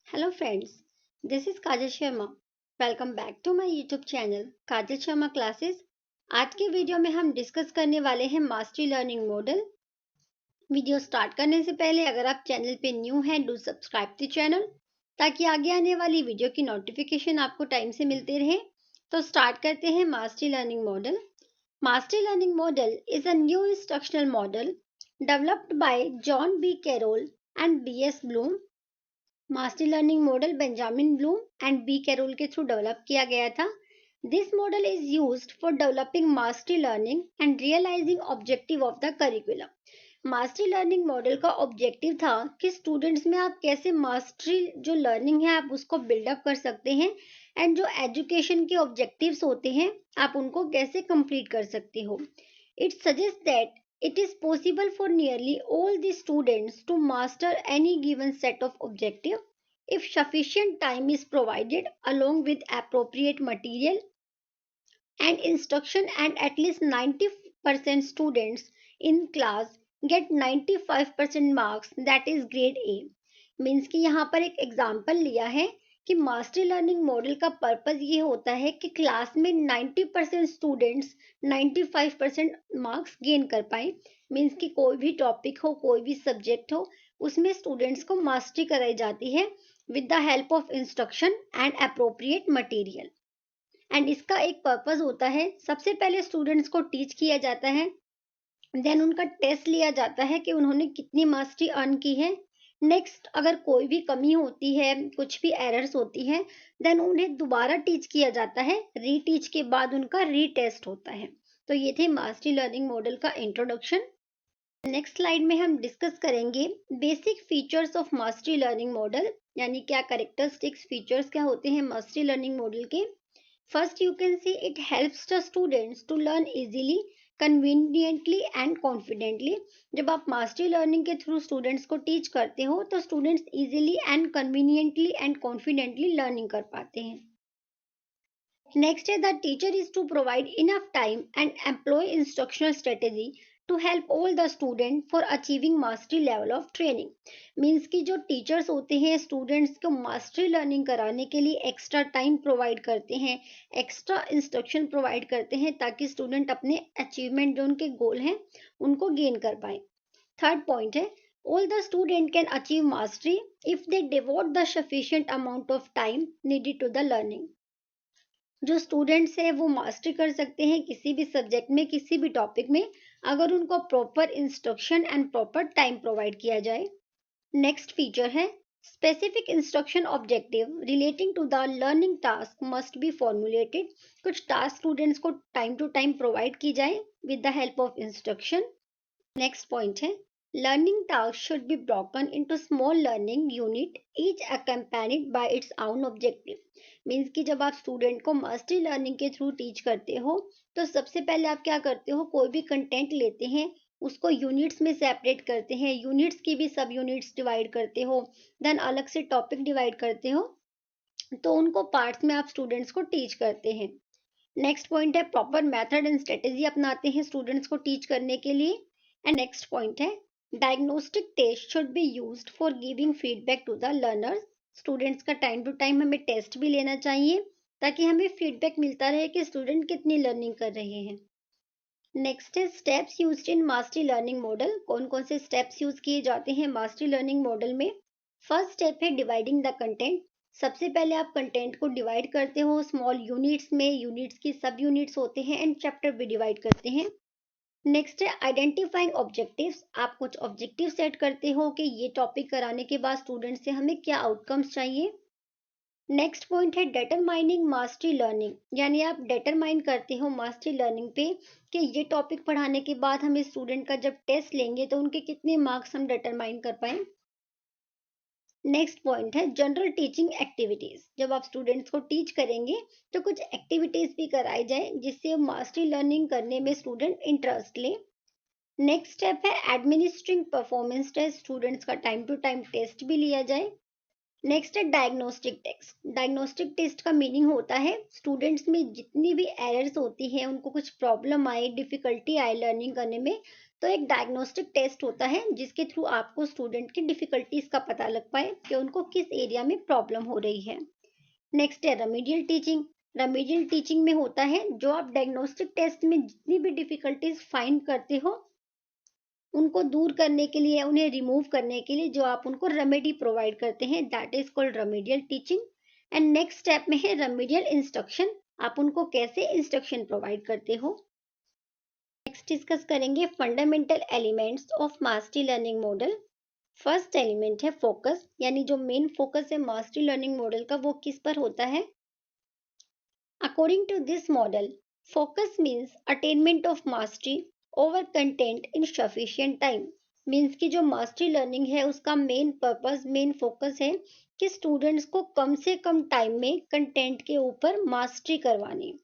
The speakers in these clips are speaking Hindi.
Hello friends, this is Kajal Sharma. Welcome back to my YouTube channel Kajal Sharma classes. आज के वीडियो में हम डिस्कस करने वाले हैं mastery learning model. Video start करने से पहले अगर आप चैनल पे न्यू हैं डू सब्सक्राइब द चैनल ताकि आगे आने वाली वीडियो की नोटिफिकेशन आपको टाइम से मिलते रहे। तो स्टार्ट करते हैं mastery learning model. Mastery learning model is a new instructional model developed by John B Carroll and B S Bloom. Mastery learning model Benjamin Bloom and B Carroll के थ्रू डेवलप किया गया था। This model is used for developing mastery learning and realizing objective of the curriculum. Mastery learning model का ऑब्जेक्टिव था कि स्टूडेंट्स में आप कैसे मास्टरी जो लर्निंग है आप उसको बिल्डअप कर सकते हैं एंड जो एजुकेशन के ऑब्जेक्टिव्स होते हैं आप उनको कैसे कंप्लीट कर सकते हो। It suggest that it is possible for nearly all the students to master any given set of objective if sufficient time is provided along with appropriate material and instruction, and at least 90% students in class get 95% marks, that is grade A। Means कि यहाँ पर एक एग्जाम्पल लिया है कि मास्टरी लर्निंग मॉडल का पर्पस ये होता है कि क्लास में 90% स्टूडेंट्स 95% मार्क्स गेन कर पाए। मीन्स कि कोई भी टॉपिक हो कोई भी सब्जेक्ट हो उसमें स्टूडेंट्स को मास्टरी कराई जाती है with the help of instruction and appropriate material. And इसका एक पर्पस होता है, सबसे पहले स्टूडेंट्स को टीच किया जाता है, देन उनका टेस्ट लिया जाता है कि उन्होंने कितनी मास्टरी अर्न की है। नेक्स्ट अगर कोई भी कमी होती है कुछ भी एरर्स होती है देन उन्हें दोबारा टीच किया जाता है, रीटीच के बाद उनका रीटेस्ट होता है। तो ये थे मास्टरी लर्निंग मॉडल का इंट्रोडक्शन। नेक्स्ट स्लाइड में हम डिस्कस करेंगे basic features of mastery learning model, यानी क्या कैरेक्टरिस्टिक्स फीचर्स क्या होते हैं मास्टरी लर्निंग मॉडल के। First, you can see it helps the students to learn easily, conveniently and confidently। जब आप मास्टरी लर्निंग के थ्रू स्टूडेंट्स को टीच करते हो तो students easily and conveniently and confidently learning कर पाते हैं। Next है the teacher is to provide enough time and employ instructional strategy to help all the student for achieving mastery level of training। Means कि जो टीचर्स होते हैं स्टूडेंट्स को मास्टरी लर्निंग कराने के लिए एक्स्ट्रा टाइम प्रोवाइड करते हैं, एक्स्ट्रा इंस्ट्रक्शन प्रोवाइड करते हैं ताकि स्टूडेंट अपने अचीवमेंट जो उनके गोल हैं उनको गेन कर पाए। थर्ड पॉइंट है all the student can achieve mastery if they devote the sufficient amount of time needed to the learning। जो स्टूडेंट्स हैं वो मास्टरी कर सकते हैं किसी भी सब्जेक्ट में किसी भी टॉपिक में अगर उनको proper instruction and proper time provide किया जाए। नेक्स्ट फीचर है specific instruction objective relating to the learning task must be formulated. कुछ टास्क स्टूडेंट्स को टाइम टू टाइम प्रोवाइड की जाए with the help of instruction. Next point है learning tasks should be broken into small learning unit each accompanied by its own objective। Means कि जब आप स्टूडेंट को मास्टरी लर्निंग के थ्रू टीच करते हो तो सबसे पहले आप क्या करते हो, कोई भी कंटेंट लेते हैं उसको यूनिट्स में सेपरेट करते हैं, यूनिट्स की भी सब यूनिट्स डिवाइड करते हो, देन अलग से टॉपिक डिवाइड करते हो, तो उनको पार्ट्स में आप स्टूडेंट्स को टीच करते हैं। नेक्स्ट पॉइंट है प्रॉपर मेथड एंड स्ट्रेटेजी अपनाते हैं स्टूडेंट्स को टीच करने के लिए। एंड नेक्स्ट पॉइंट है diagnostic test should be used for giving feedback to the learners. Students का टाइम टू टाइम हमें टेस्ट भी लेना चाहिए ताकि हमें फीडबैक मिलता रहे कि स्टूडेंट कितनी लर्निंग कर रहे हैं। नेक्स्ट है steps used in mastery learning model. कौन कौन से स्टेप्स यूज किए जाते हैं मास्टरी लर्निंग मॉडल में। फर्स्ट स्टेप है डिवाइडिंग द कंटेंट। सबसे पहले आप कंटेंट को डिवाइड करते हो स्मॉल यूनिट्स में, यूनिट्स की सब यूनिट्स होते हैं एंड चैप्टर भी डिवाइड करते हैं। नेक्स्ट है आइडेंटिफाइंग ऑब्जेक्टिव्स। आप कुछ ऑब्जेक्टिव सेट करते हो कि ये टॉपिक कराने के बाद स्टूडेंट से हमें क्या आउटकम्स चाहिए। नेक्स्ट पॉइंट है डिटरमाइनिंग मास्टरी लर्निंग, यानी आप डिटरमाइन करते हो मास्टरी लर्निंग पे कि ये टॉपिक पढ़ाने के बाद हमें स्टूडेंट का जब टेस्ट लेंगे तो उनके कितने मार्क्स हम डिटरमाइन कर पाए। नेक्स्ट पॉइंट है जनरल टीचिंग एक्टिविटीज। जब आप स्टूडेंट्स को टीच करेंगे तो कुछ एक्टिविटीज भी कराई जाए जिससे मास्टरी लर्निंग करने में स्टूडेंट इंटरेस्ट ले। नेक्स्ट स्टेप है एडमिनिस्ट्रिंग परफॉर्मेंस टेस्ट। स्टूडेंट्स का टाइम टू टाइम टेस्ट भी लिया जाए। नेक्स्ट है डायग्नोस्टिक टेस्ट। डायग्नोस्टिक टेस्ट का मीनिंग होता है स्टूडेंट्स में जितनी भी एरर्स होती हैं, उनको कुछ प्रॉब्लम आए, डिफिकल्टी आए लर्निंग करने में, तो एक डायग्नोस्टिक टेस्ट होता है जिसके थ्रू आपको स्टूडेंट की डिफिकल्टीज का पता लग पाए कि उनको किस एरिया में प्रॉब्लम हो रही है। नेक्स्ट है रेमेडियल टीचिंग। रेमेडियल टीचिंग में होता है जो आप डायग्नोस्टिक टेस्ट में जितनी भी डिफिकल्टीज फाइंड करते हो उनको दूर करने के लिए, उन्हें रिमूव करने के लिए जो आप उनको रेमेडी प्रोवाइड करते हैं, that is called remedial teaching. And next step में है रेमेडियल इंस्ट्रक्शन। आप उनको कैसे इंस्ट्रक्शन प्रोवाइड करते हो। नेक्स्ट डिस्कस करेंगे fundamental elements of mastery learning model. First element है फोकस, यानी जो मेन फोकस है मास्टरी लर्निंग मॉडल का वो किस पर होता है। According to this model, focus means attainment of mastery over content in sufficient time। Means की जो मास्टरी लर्निंग है उसका मेन पर्पस, मेन फोकस है कि स्टूडेंट्स को कम से कम टाइम में कंटेंट के ऊपर मास्टरी करवानी।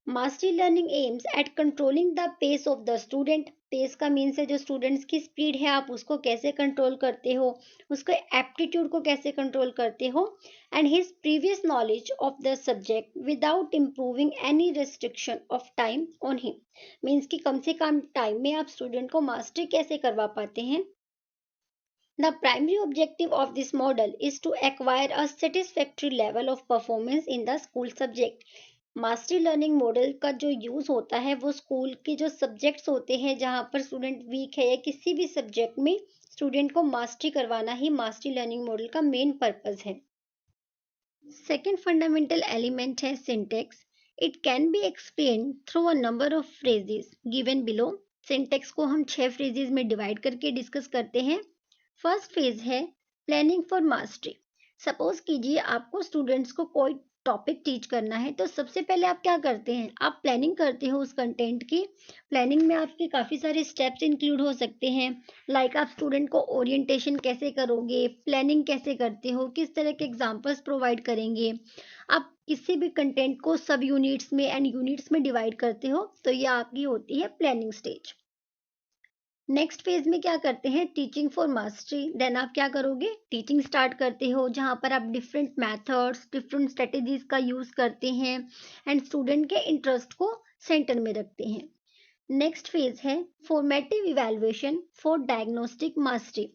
Mastery learning aims at controlling the pace of the student. Pace का मीन्स है जो स्टूडेंट्स की स्पीड है आप उसको कैसे कंट्रोल करते हो, उसके एप्टीट्यूड को कैसे कंट्रोल करते हो, and his previous knowledge of the subject without improving any restriction of time on him. Means कि कम से कम टाइम में आप स्टूडेंट को मास्टरी कैसे करवा पाते हैं। The primary objective of this model is to acquire a satisfactory level of performance in the school subject। Mastery learning model का जो यूज होता है वो स्कूल के जो सब्जेक्ट्स होते हैं जहाँ पर स्टूडेंट वीक है या किसी भी सब्जेक्ट में स्टूडेंट को मास्टरी करवाना ही मास्टरी लर्निंग मॉडल का मेन पर्पस है। सेकेंड फंडामेंटल एलिमेंट है syntax. It can be explain through a number of phrases given below. Syntax को हम 6 फ्रेजेस में डिवाइड करके डिस्कस करते हैं। फर्स्ट फेज है प्लानिंग फॉर मास्टरी। सपोज कीजिए आपको स्टूडेंट्स को कोई टॉपिक टीच करना है, तो सबसे पहले आप क्या करते हैं, आप प्लानिंग करते हो उस कंटेंट की। प्लानिंग में आपके काफ़ी सारे स्टेप्स इंक्लूड हो सकते हैं, लाइक आप स्टूडेंट को ओरिएंटेशन कैसे करोगे, प्लानिंग कैसे करते हो, किस तरह के एग्जांपल्स प्रोवाइड करेंगे, आप किसी भी कंटेंट को सब यूनिट्स में एंड यूनिट्स में डिवाइड करते हो, तो ये आपकी होती है प्लानिंग स्टेज। नेक्स्ट फेज में क्या करते हैं, टीचिंग फॉर मास्टरी। देन आप क्या करोगे, टीचिंग स्टार्ट करते हो जहाँ पर आप डिफरेंट मेथड्स, डिफरेंट स्ट्रेटेजीज का यूज करते हैं एंड स्टूडेंट के इंटरेस्ट को सेंटर में रखते हैं। नेक्स्ट फेज है formative evaluation for diagnostic mastery.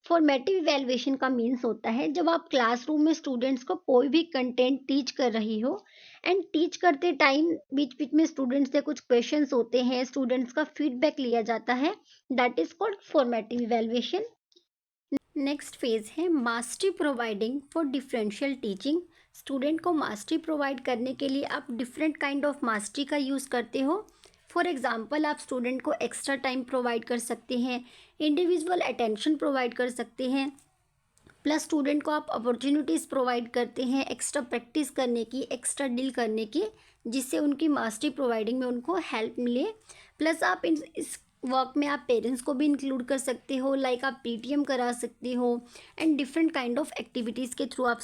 Formative evaluation का मीन्स होता है जब आप क्लासरूम में स्टूडेंट्स को कोई भी कंटेंट टीच कर रही हो एंड टीच करते टाइम बीच बीच में स्टूडेंट्स से कुछ क्वेश्चंस होते हैं, स्टूडेंट्स का फीडबैक लिया जाता है, that is called formative evaluation. Next phase है mastery providing for differential teaching. Student को मास्टरी प्रोवाइड करने के लिए आप डिफरेंट काइंड ऑफ मास्टरी का यूज़ करते हो। फॉर एग्जाम्पल आप स्टूडेंट को एक्स्ट्रा टाइम प्रोवाइड कर सकते हैं, इंडिविजुअल अटेंशन प्रोवाइड कर सकते हैं, प्लस स्टूडेंट को आप अपॉर्चुनिटीज़ प्रोवाइड करते हैं एक्स्ट्रा प्रैक्टिस करने की, एक्स्ट्रा डील करने की, जिससे उनकी मास्टरी प्रोवाइडिंग में उनको हेल्प मिले। प्लस आप इस वर्क में आप पेरेंट्स को भी इंक्लूड कर सकते हो, लाइक आप पीटीएम करा सकते हो and different kind of activities के थ्रू आप।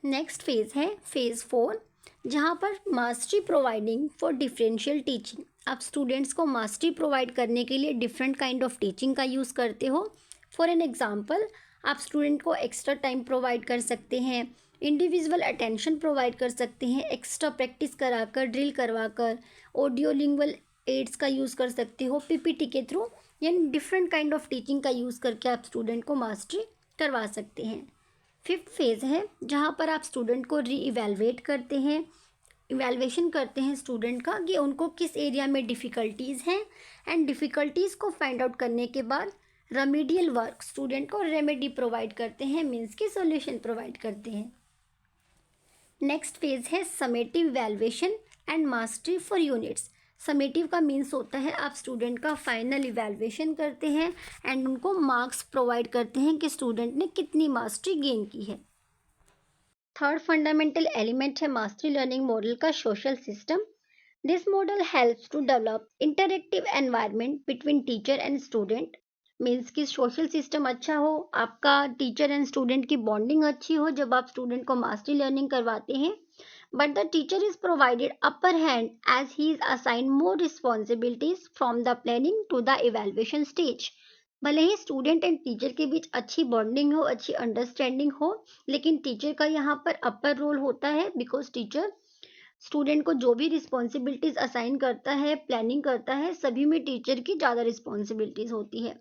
नेक्स्ट फेज है फेज 4, जहाँ पर mastery providing for differential teaching. आप स्टूडेंट्स को मास्टरी प्रोवाइड करने के लिए डिफरेंट काइंड ऑफ टीचिंग का यूज़ करते हो। फॉर एन एग्जांपल आप स्टूडेंट को एक्स्ट्रा टाइम प्रोवाइड कर सकते हैं, इंडिविजुअल अटेंशन प्रोवाइड कर सकते हैं, एक्स्ट्रा प्रैक्टिस कराकर, ड्रिल करवाकर, ऑडियो लिंगुअल एड्स का यूज़ कर सकते हो पीपीटी के थ्रू, यानी डिफरेंट काइंड ऑफ टीचिंग का यूज़ करके आप स्टूडेंट को मास्टरी करवा सकते हैं। फिफ्थ फेज़ है जहाँ पर आप स्टूडेंट को री इवेलुएट करते हैं, इवैल्यूएशन करते हैं स्टूडेंट का कि उनको किस एरिया में डिफ़िकल्टीज़ हैं एंड डिफ़िकल्टीज़ को फाइंड आउट करने के बाद रेमेडियल वर्क स्टूडेंट को रेमेडी प्रोवाइड करते हैं, मीन्स की सॉल्यूशन प्रोवाइड करते हैं। नेक्स्ट फेज़ है summative evaluation and mastery for units. Summative का मीन्स होता है आप स्टूडेंट का फाइनल इवैल्यूएशन करते हैं एंड उनको मार्क्स प्रोवाइड करते हैं कि स्टूडेंट ने कितनी मास्टरी गेन की है। थर्ड फंडामेंटल एलिमेंट है मास्टरी लर्निंग मॉडल का social system. This model helps to develop interactive environment between teacher and student. Means कि सोशल सिस्टम अच्छा हो, आपका टीचर एंड स्टूडेंट की बॉन्डिंग अच्छी हो जब आप स्टूडेंट को मास्टरी लर्निंग करवाते हैं, but the teacher is provided upper hand as he is assign more responsibilities from the planning to the evaluation stage. भले ही स्टूडेंट एंड टीचर के बीच अच्छी बॉन्डिंग हो, अच्छी अंडरस्टैंडिंग हो, लेकिन टीचर का यहाँ पर अपर रोल होता है बिकॉज टीचर स्टूडेंट को जो भी रिस्पॉन्सिबिलिटीज असाइन करता है, प्लानिंग करता है, सभी में टीचर की ज़्यादा रिस्पॉन्सिबिलिटीज होती है।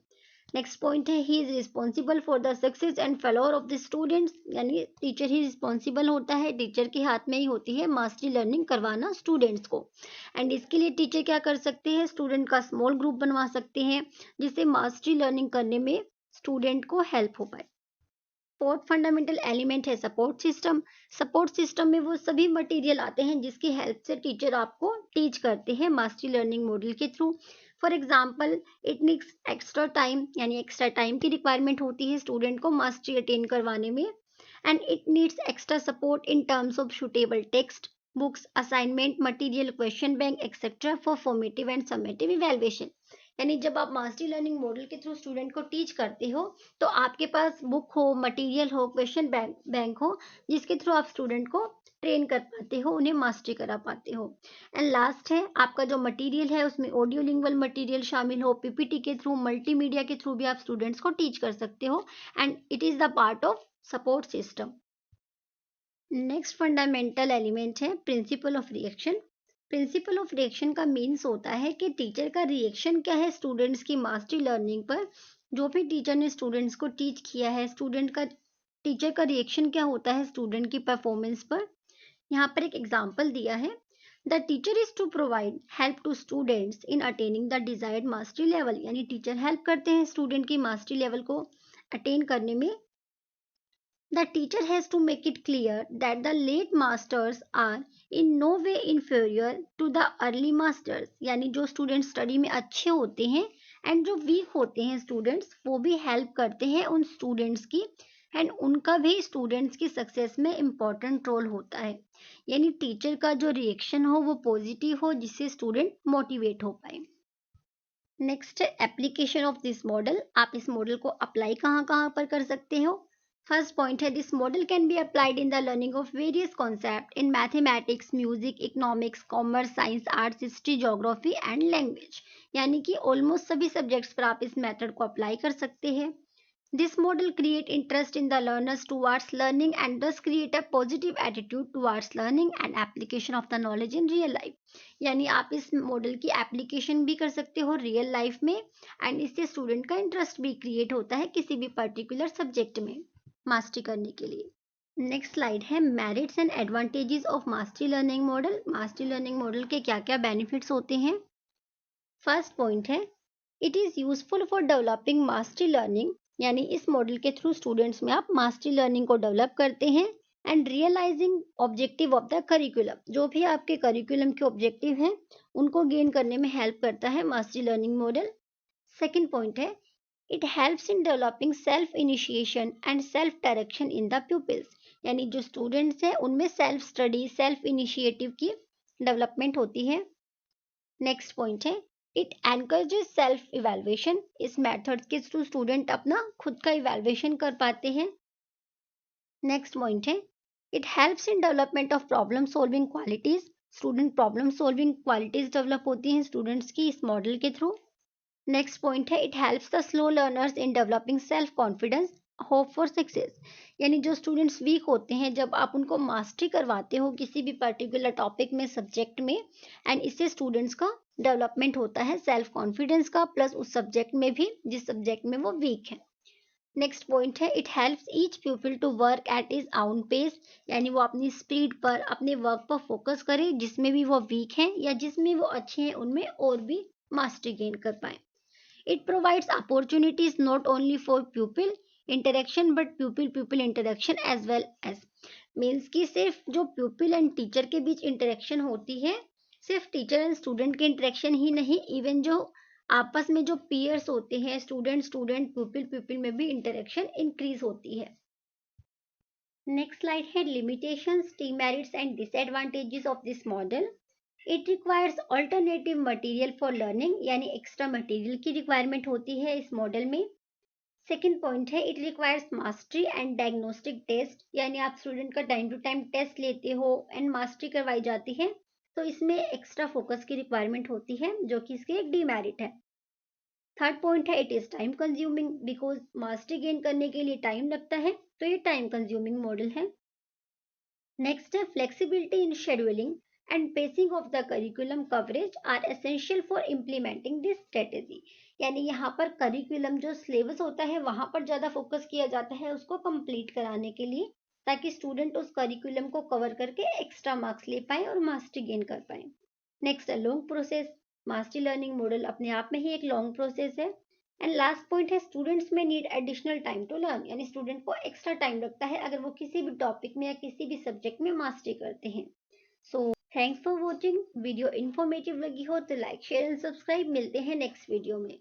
नेक्स्ट पॉइंट है he is responsible for the success and failure of the students, यानी टीचर ही रिस्पॉन्सिबल होता है, टीचर के हाथ में ही होती है मास्टरी लर्निंग करवाना स्टूडेंट्स को। एंड इसके लिए टीचर क्या कर सकते हैं, स्टूडेंट का स्मॉल ग्रुप बनवा सकते हैं जिससे मास्टरी लर्निंग करने में स्टूडेंट को हेल्प हो पाए। फोर्थ फंडामेंटल एलिमेंट है सपोर्ट सिस्टम। सपोर्ट सिस्टम में वो सभी मटेरियल आते हैं जिसकी हेल्प से टीचर आपको टीच करते हैं मास्टरी लर्निंग मॉडल के through. For example it needs extra time, यानी एक्स्ट्रा टाइम की रिक्वायरमेंट होती है स्टूडेंट को मास्टरी अटेन करवाने में। And it needs extra support in terms of suitable text, books, assignment material, question bank etcetera for formative and summative evaluation. यानी जब आप मास्टरी लर्निंग मॉडल के थ्रू स्टूडेंट को टीच करते हो तो आपके पास बुक हो, मटेरियल हो, क्वेश्चन बैंक हो जिसके थ्रू आप स्टूडेंट को ट्रेन कर पाते हो, उन्हें मास्टरी करा पाते हो। एंड लास्ट है आपका जो मटेरियल है उसमें ऑडियो लिंगुअल मटेरियल शामिल हो, पीपीटी के थ्रू, मल्टीमीडिया के थ्रू भी आप स्टूडेंट्स को टीच कर सकते हो and it is the part of support system. Next fundamental element है principle of reaction. Principle of reaction का मीन्स होता है कि टीचर का रिएक्शन क्या है स्टूडेंट्स की मास्टरी लर्निंग पर। जो भी टीचर ने स्टूडेंट्स को टीच किया है, टीचर का रिएक्शन क्या होता है स्टूडेंट की परफॉर्मेंस पर। यहाँ पर एक एग्जाम्पल दिया है, the teacher is to provide help to students in attaining the desired mastery level, यानी टीचर हेल्प करते हैं स्टूडेंट की मास्टरी लेवल को अटेन करने में। The teacher has to make it clear that the late masters are in no way inferior to the early masters, यानी जो स्टूडेंट स्टडी में अच्छे होते हैं एंड जो वीक होते हैं स्टूडेंट्स वो भी हेल्प करते हैं उन स्टूडेंट्स की एंड उनका भी स्टूडेंट्स की सक्सेस में इम्पोर्टेंट रोल होता है। यानी टीचर का जो रिएक्शन हो वो पॉजिटिव हो जिससे स्टूडेंट मोटिवेट हो पाए। Next application of this model, आप इस मॉडल को अप्लाई कहाँ कहाँ पर कर सकते हो। फर्स्ट पॉइंट है this model can be applied in the learning of various concept in mathematics, music, economics, commerce, science, arts, history, geography and language, यानी कि ऑलमोस्ट सभी सब्जेक्ट्स पर आप इस मेथड को अप्लाई कर सकते हैं। This model create interest in the learners towards learning and thus create a positive attitude towards learning and application of the knowledge in real life। यानी आप इस मॉडल की एप्लीकेशन भी कर सकते हो रियल लाइफ में एंड इससे स्टूडेंट का इंटरेस्ट भी क्रिएट होता है किसी भी पर्टिकुलर सब्जेक्ट में मास्टरी करने के लिए। नेक्स्ट स्लाइड है merits and advantages of mastery learning model. Mastery learning model के क्या क्या बेनिफिट्स होते हैं। फर्स्ट पॉइंट है it is useful for developing mastery learning, यानी इस मॉडल के थ्रू स्टूडेंट्स में आप मास्टरी लर्निंग को डेवलप करते हैं and realizing objective of the curriculum, जो भी आपके करिकुलम के ऑब्जेक्टिव हैं उनको गेन करने में हेल्प करता है mastery learning model. Second point है it helps in developing self initiation and self direction in the pupils, यानी जो स्टूडेंट्स हैं उनमें सेल्फ स्टडी, सेल्फ इनिशिएटिव की डेवलपमेंट होती है। नेक्स्ट पॉइंट है इट एनकरेजेस सेल्फ इवैल्यूएशन, इस मेथड के थ्रू स्टूडेंट अपना खुद का इवैल्यूएशन कर पाते हैं। नेक्स्ट पॉइंट है it helps in development of problem solving qualities, student problem solving qualities develop होती हैं स्टूडेंट्स की इस मॉडल के थ्रू। नेक्स्ट पॉइंट है it helps the slow learners in developing self confidence, hope for success, यानी जो स्टूडेंट्स वीक होते हैं जब आप उनको मास्टरी करवाते हो किसी भी पर्टिकुलर टॉपिक में, सब्जेक्ट में, एंड इससे स्टूडेंट्स का डेवलपमेंट होता है सेल्फ कॉन्फिडेंस का, प्लस उस सब्जेक्ट में भी जिस सब्जेक्ट में वो वीक है। नेक्स्ट पॉइंट है it helps each people to work at is own pace, यानी वो अपनी स्पीड पर, अपने वर्क पर फोकस करे जिसमें भी वो वीक हैं या जिसमें वो अच्छे हैं उनमें और भी मास्टरी गेन कर पाए। It provides opportunities not only for pupil interaction but pupil interaction as well as, means कि सिर्फ जो pupil एंड टीचर के बीच इंटरेक्शन होती है, सिर्फ टीचर एंड स्टूडेंट के इंटरेक्शन ही नहीं, इवन जो आपस में जो पीयर्स होते हैं, स्टूडेंट स्टूडेंट, प्यूपिल में भी इंटरेक्शन इंक्रीज होती है। नेक्स्ट स्लाइड है limitations, demerits and disadvantages of this model. It requires alternative material for learning, यानी एक्स्ट्रा मटेरियल की रिक्वायरमेंट होती है इस मॉडल में। सेकेंड पॉइंट है it requires mastery and diagnostic test, यानी आप स्टूडेंट का टाइम टू टाइम टेस्ट लेते हो एंड मास्टरी करवाई जाती है, तो इसमें एक्स्ट्रा फोकस की रिक्वायरमेंट होती है जो कि इसके एक डीमेरिट है। थर्ड पॉइंट है it is time consuming, because mastery gain करने के लिए टाइम लगता है, तो ये टाइम कंज्यूमिंग मॉडल है। नेक्स्ट है flexibility in scheduling, and pacing of the curriculum coverage are essential for implementing this strategy. यानी यहाँ पर करिकुलम जो सिलेबस होता है वहाँ पर ज़्यादा फोकस किया जाता है उसको कंप्लीट कराने के लिए, ताकि स्टूडेंट उस करिकुलम को कवर करके एक्स्ट्रा मार्क्स ले पाए और मास्टरी गेन कर पाए। नेक्स्ट है long process. Mastery learning model अपने आप में ही एक लॉन्ग प्रोसेस है। एंड लास्ट पॉइंट है स्टूडेंट्स में need additional time to learn, यानी स्टूडेंट को एक्स्ट्रा टाइम लगता है अगर वो किसी भी टॉपिक में या किसी भी सब्जेक्ट में मास्टरी करते हैं। So thanks for watching. Video informative लगी हो तो लाइक शेयर एंड सब्सक्राइब। मिलते हैं नेक्स्ट वीडियो में।